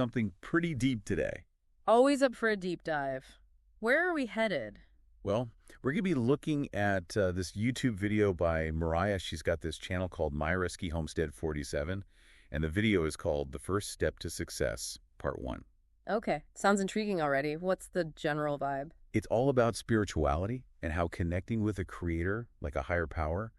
something pretty deep today. Always up for a deep dive. Where are we headed? Well, we're going to be looking at this YouTube video by Myra. She's got this channel called Myra Ski Homestead 47, and the video is called The First Step to Success, Part 1. Okay, sounds intriguing already. What's the general vibe? It's all about spirituality and how connecting with a creator, like a higher power,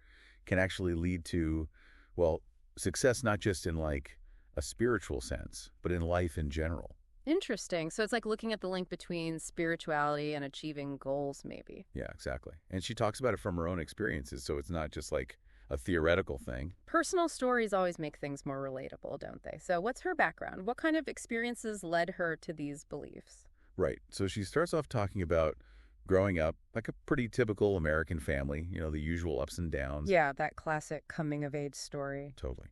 can actually lead to, well, success not just in like a spiritual sense, but in life in general. Interesting. So it's like looking at the link between spirituality and achieving goals, maybe. Yeah, exactly. And she talks about it from her own experiences, so it's not just like a theoretical thing. Personal stories always make things more relatable, don't they? So what's her background? What kind of experiences led her to these beliefs? Right. So she starts off talking about growing up like a pretty typical American family, the usual ups and downs. Yeah, that classic coming-of-age story. Totally.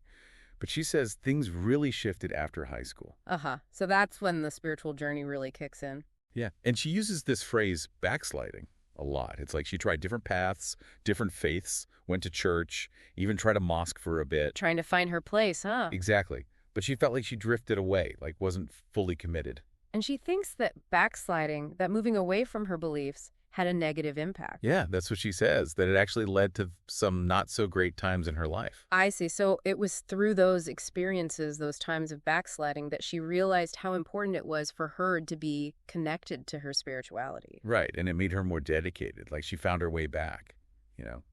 But she says things really shifted after high school. Uh-huh. So that's when the spiritual journey really kicks in. Yeah. And she uses this phrase backsliding a lot. It's like she tried different paths, different faiths, went to church, even tried a mosque for a bit. Trying to find her place, huh? Exactly. But she felt like she drifted away, like wasn't fully committed. And she thinks that backsliding, that moving away from her beliefs, had a negative impact. Yeah, that's what she says, that it actually led to some not so great times in her life. I see. So it was through those experiences, those times of backsliding, that she realized how important it was for her to be connected to her spirituality. Right, and it made her more dedicated, like she found her way back.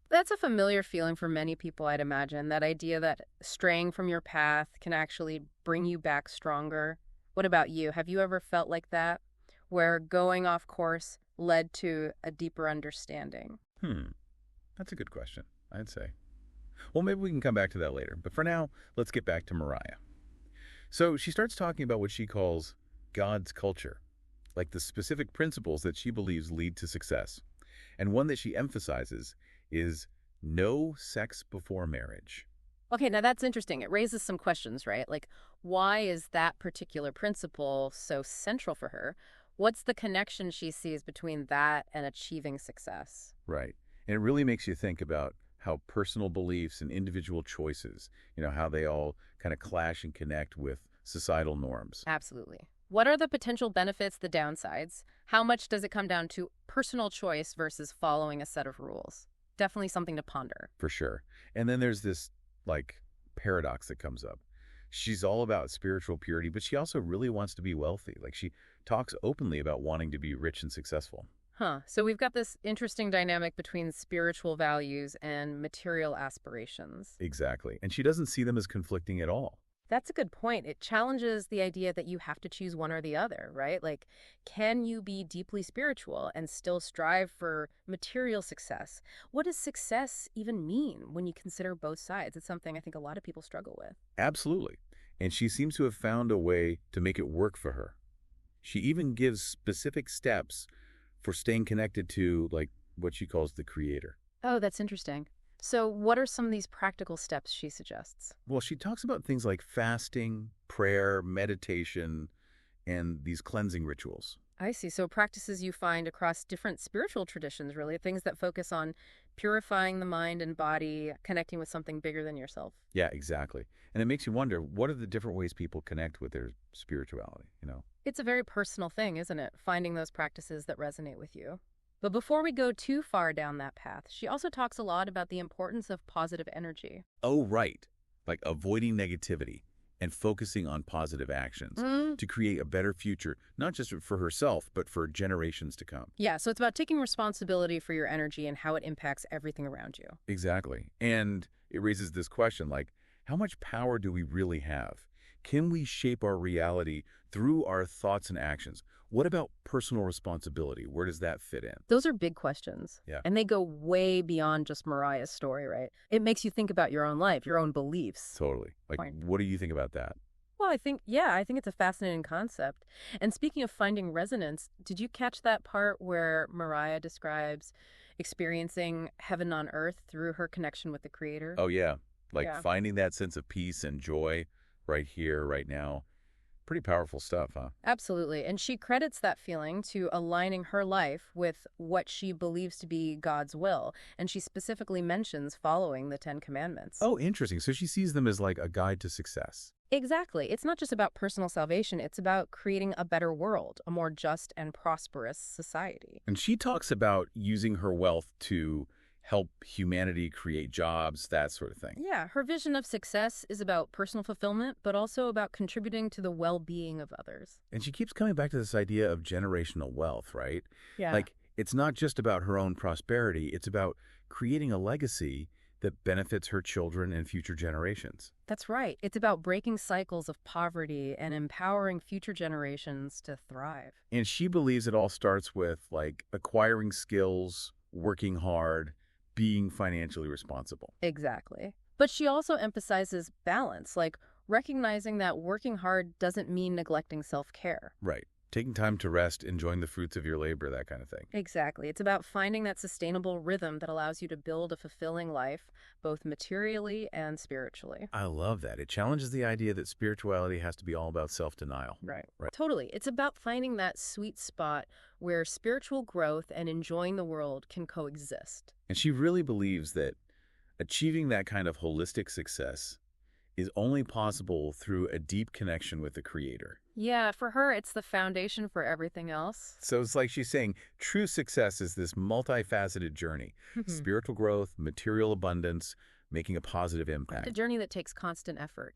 That's a familiar feeling for many people, I'd imagine, that idea that straying from your path can actually bring you back stronger. What about you? Have you ever felt like that, where going off course led to a deeper understanding? That's a good question, I'd say. Well, maybe we can come back to that later. But for now, let's get back to Myra. So she starts talking about what she calls God's culture, like the specific principles that she believes lead to success. And one that she emphasizes is no sex before marriage. Okay, now that's interesting. It raises some questions, right? Like, why is that particular principle so central for her? What's the connection she sees between that and achieving success? Right. And it really makes you think about how personal beliefs and individual choices, how they all kind of clash and connect with societal norms. Absolutely. What are the potential benefits, the downsides? How much does it come down to personal choice versus following a set of rules? Definitely something to ponder. For sure. And then there's this, paradox that comes up. She's all about spiritual purity, but she also really wants to be wealthy. Like, she talks openly about wanting to be rich and successful. Huh. So we've got this interesting dynamic between spiritual values and material aspirations. Exactly. And she doesn't see them as conflicting at all. That's a good point. It challenges the idea that you have to choose one or the other, right? Like, can you be deeply spiritual and still strive for material success? What does success even mean when you consider both sides? It's something I think a lot of people struggle with. Absolutely. And she seems to have found a way to make it work for her. She even gives specific steps for staying connected to, what she calls the creator. Oh, that's interesting. So what are some of these practical steps she suggests? Well, she talks about things like fasting, prayer, meditation, and these cleansing rituals. I see. So practices you find across different spiritual traditions, really, things that focus on purifying the mind and body, connecting with something bigger than yourself. Yeah, exactly. And it makes you wonder, what are the different ways people connect with their spirituality? It's a very personal thing, isn't it? Finding those practices that resonate with you. But before we go too far down that path, she also talks a lot about the importance of positive energy. Oh, right. Like avoiding negativity and focusing on positive actions to create a better future, not just for herself, but for generations to come. Yeah, so it's about taking responsibility for your energy and how it impacts everything around you. Exactly. And it raises this question, how much power do we really have? Can we shape our reality through our thoughts and actions? What about personal responsibility? Where does that fit in? Those are big questions. Yeah. And they go way beyond just Mariah's story, right? It makes you think about your own life, your own beliefs. Totally. Point. What do you think about that? Well, I think it's a fascinating concept. And speaking of finding resonance, did you catch that part where Mariah describes experiencing heaven on earth through her connection with the Creator? Oh, yeah. Yeah. Finding that sense of peace and joy right here, right now. Pretty powerful stuff, huh? Absolutely. And she credits that feeling to aligning her life with what she believes to be God's will. And she specifically mentions following the Ten Commandments. Oh, interesting. So she sees them as like a guide to success. Exactly. It's not just about personal salvation, it's about creating a better world, a more just and prosperous society. And she talks about using her wealth to help humanity create jobs, that sort of thing. Yeah, her vision of success is about personal fulfillment, but also about contributing to the well-being of others. And she keeps coming back to this idea of generational wealth, right? Yeah. Like, it's not just about her own prosperity, it's about creating a legacy that benefits her children and future generations. That's right. It's about breaking cycles of poverty and empowering future generations to thrive. And she believes it all starts with, like, acquiring skills, working hard, being financially responsible. Exactly. But she also emphasizes balance, like recognizing that working hard doesn't mean neglecting self-care. Right. Taking time to rest, enjoying the fruits of your labor, that kind of thing. Exactly. It's about finding that sustainable rhythm that allows you to build a fulfilling life, both materially and spiritually. I love that. It challenges the idea that spirituality has to be all about self-denial. Right. Right. Totally. It's about finding that sweet spot where spiritual growth and enjoying the world can coexist. And she really believes that achieving that kind of holistic success is only possible through a deep connection with the Creator. Yeah, for her, it's the foundation for everything else. So it's like she's saying true success is this multifaceted journey, spiritual growth, material abundance, making a positive A impact. journey that takes constant effort,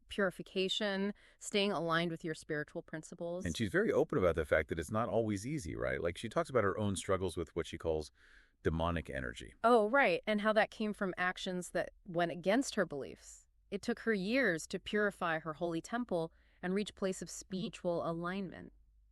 purification, staying aligned with your spiritual principles. And she's very open about the fact that it's not always easy, right? Like she talks about her own struggles with what she calls demonic energy. Oh, right, and how that came from actions that went against her beliefs. It took her years to purify her holy temple and reach a place of spiritual alignment.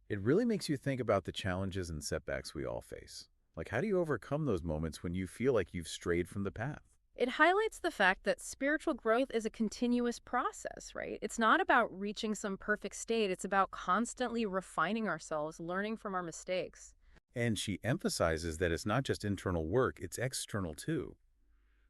It really makes you think about the challenges and setbacks we all face. Like, how do you overcome those moments when you feel like you've strayed from the path? It highlights the fact that spiritual growth is a continuous process, right? It's not about reaching some perfect state. It's about constantly refining ourselves, learning from our mistakes. And she emphasizes that it's not just internal work, it's external too.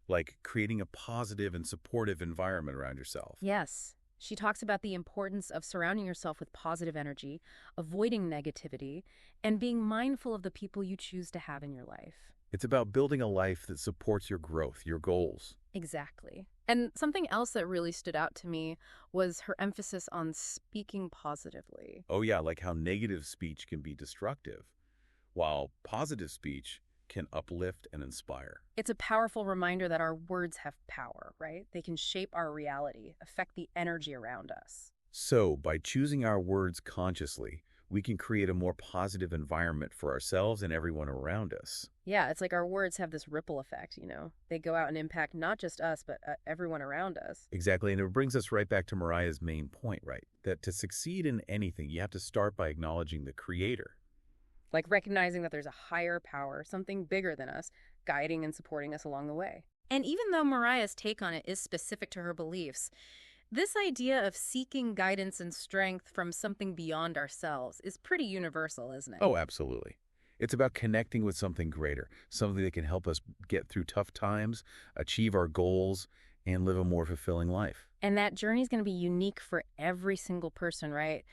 Like creating a positive and supportive environment around yourself. Yes. She talks about the importance of surrounding yourself with positive energy, avoiding negativity, and being mindful of the people you choose to have in your life. It's about building a life that supports your growth, your goals. Exactly. And something else that really stood out to me was her emphasis on speaking positively. Oh yeah, like how negative speech can be destructive, while positive speech can uplift and inspire. It's a powerful reminder that our words have power, right? They can shape our reality, affect the energy around us. So, by choosing our words consciously, we can create a more positive environment for ourselves and everyone around us. Yeah, it's like our words have this ripple effect, They go out and impact not just us, but everyone around us. Exactly, and it brings us right back to Mariah's main point, right? That to succeed in anything, you have to start by acknowledging the Creator. Like recognizing that there's a higher power, something bigger than us, guiding and supporting us along the way. And even though Mariah's take on it is specific to her beliefs, this idea of seeking guidance and strength from something beyond ourselves is pretty universal, isn't it? Oh, absolutely. It's about connecting with something greater, something that can help us get through tough times, achieve our goals, and live a more fulfilling life. And that journey is going to be unique for every single person, right?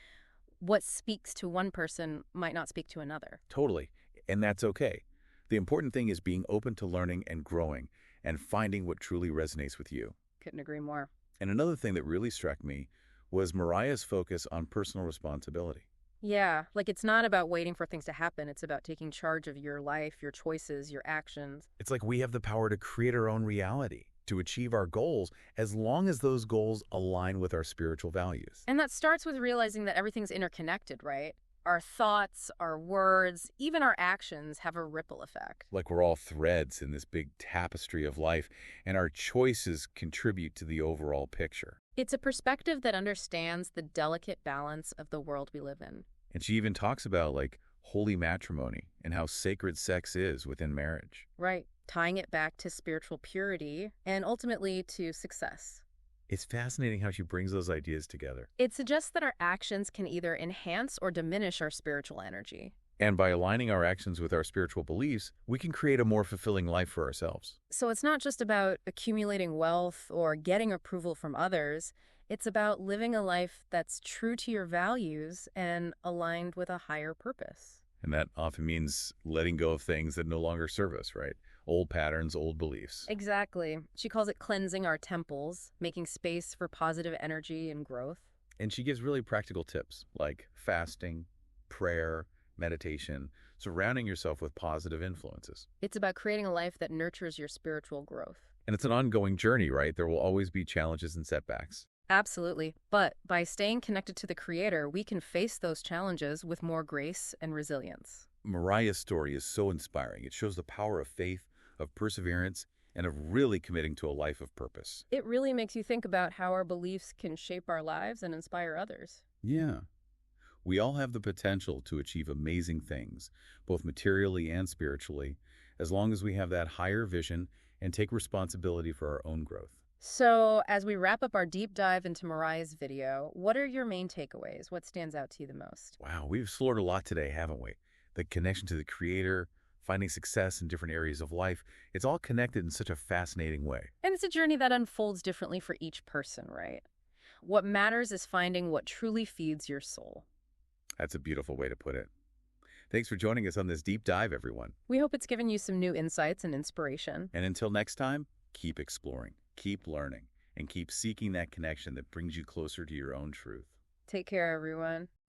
What speaks to one person might not speak to another. Totally. And that's okay. The important thing is being open to learning and growing and finding what truly resonates with you. Couldn't agree more. And another thing that really struck me was Mariah's focus on personal responsibility. Yeah, like it's not about waiting for things to happen. It's about taking charge of your life, your choices, your actions. It's like we have the power to create our own reality, to achieve our goals, as long as those goals align with our spiritual values. And that starts with realizing that everything's interconnected, right? Our thoughts, our words, even our actions have a ripple effect. Like we're all threads in this big tapestry of life, and our choices contribute to the overall picture. It's a perspective that understands the delicate balance of the world we live in. And she even talks about, like, holy matrimony and how sacred sex is within marriage. Right. Tying it back to spiritual purity and ultimately to success. It's fascinating how she brings those ideas together. It suggests that our actions can either enhance or diminish our spiritual energy. And by aligning our actions with our spiritual beliefs, we can create a more fulfilling life for ourselves. So it's not just about accumulating wealth or getting approval from others. It's about living a life that's true to your values and aligned with a higher purpose. And that often means letting go of things that no longer serve us, right? Old patterns, old beliefs. Exactly. She calls it cleansing our temples, making space for positive energy and growth. And she gives really practical tips like fasting, prayer, meditation, surrounding yourself with positive influences. It's about creating a life that nurtures your spiritual growth. And it's an ongoing journey, right? There will always be challenges and setbacks. Absolutely. But by staying connected to the Creator, we can face those challenges with more grace and resilience. Mariah's story is so inspiring. It shows the power of faith, of perseverance, and of really committing to a life of purpose. It really makes you think about how our beliefs can shape our lives and inspire others. Yeah. We all have the potential to achieve amazing things, both materially and spiritually, as long as we have that higher vision and take responsibility for our own growth. So, as we wrap up our deep dive into Mariah's video, what are your main takeaways? What stands out to you the most? Wow, we've explored a lot today, haven't we? The connection to the Creator, finding success in different areas of life, it's all connected in such a fascinating way. And it's a journey that unfolds differently for each person, right? What matters is finding what truly feeds your soul. That's a beautiful way to put it. Thanks for joining us on this deep dive, everyone. We hope it's given you some new insights and inspiration. And until next time, keep exploring, keep learning, and keep seeking that connection that brings you closer to your own truth. Take care, everyone.